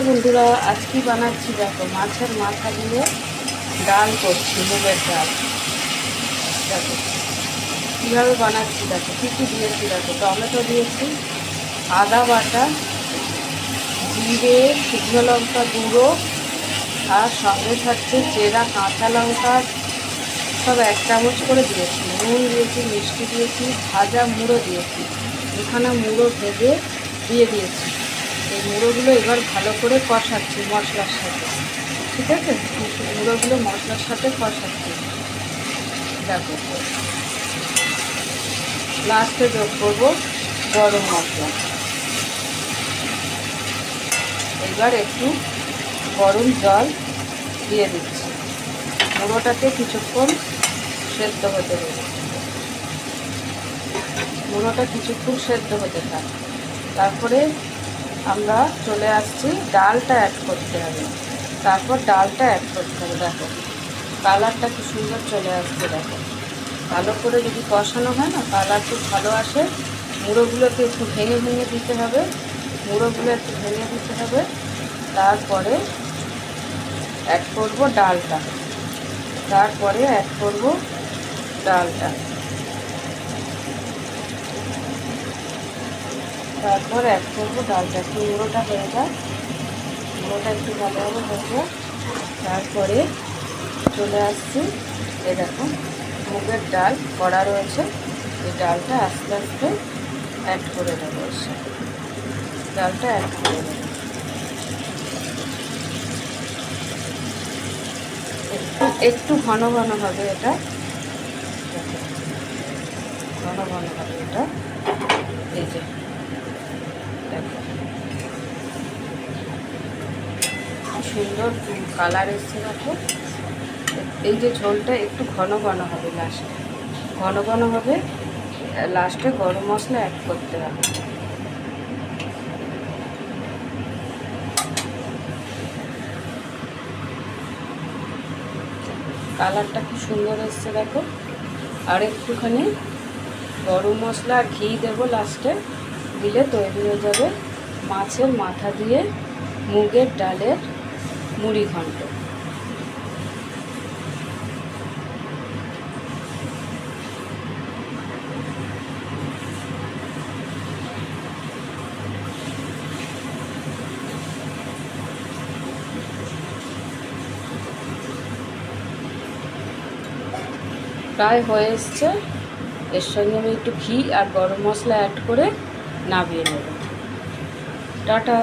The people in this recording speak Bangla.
বন্ধুরা, আজকে বানাচ্ছি দেখো মাছের মাথা দিয়ে ডাল করছি, মুগের ডাল। দেখো কীভাবে বানাচ্ছি, দেখো কী কী দিয়েছি। দেখো টমেটো দিয়েছি, আদা বাটা, জিরে, শুকনো লঙ্কা গুঁড়ো, আর সঙ্গে থাকছে চেরা কাঁচা লঙ্কা, সব 1 চামচ করে দিয়েছি। নুন দিয়েছি, মিষ্টি দিয়েছি, ভাজা মুড়ো দিয়েছি। এখানে মুড়ো ভেজে দিয়ে দিয়েছি। এই মুড়োগুলো এবার ভালো করে কষাচ্ছি মশলার সাথে, ঠিক আছে? মুড়োগুলো মশলার সাথে কষাচ্ছি। দেখো লাস্টে যোগ করবো গরম মশলা। এবার একটু গরম জল দিয়ে দিচ্ছি। মুড়োটাকে কিছুক্ষণ সেদ্ধ হতে দেবো। মুড়োটা কিছুক্ষণ সেদ্ধ হতে থাক। তারপরে আমরা চলে আসছি ডালটা অ্যাড করতে হবে। তারপর ডালটা অ্যাড করতে হবে। দেখো কালারটা কি সুন্দর চলে আসছে। দেখো ভালো করে যদি কষানো হয় না, কালার খুব ভালো আসে। মুড়োগুলোকে একটু ভেঙে ভেঙে দিতে হবে। মুড়োগুলো একটু ভেঙে দিতে হবে। তারপরে অ্যাড করব ডালটা। তারপরে অ্যাড করব ডালটা। তারপর অ্যাড করবো ডালটা। একটু মুড়োটা হয়ে যায়, মুড়োটা একটু ভালোভাবে হয়ে যায়। তারপরে চলে আসছি, এই দেখো মুগের ডাল করা রয়েছে। এই ডালটা আস্তে আস্তে অ্যাড করে দেবো এর সাথে। ডালটা অ্যাড করে দেবো। একটু ঘন ঘন হবে এটা, ঘন ঘন হবে এটা। এই যে দেখো সুন্দর কালার এসছে। দেখো এই যে ঝোলটা একটু ঘন ঘন হবে, লাস্টে ঘন ঘন হবে। লাস্টে গরম মশলা অ্যাড করতে হবে। কালারটা কি সুন্দর এসছে দেখো। আর একটুখানি গরম মশলা আর ঘি দেবো লাস্টে, দিলে তৈরি হয়ে যাবে মাছের মাথা দিয়ে মুগের ডালের মুড়ি ঘন্ট। প্রায় হয়ে এসছে। এর সঙ্গে আমি একটু ঘি আর গরম মশলা অ্যাড করে নামিয়ে নেব। টাটা।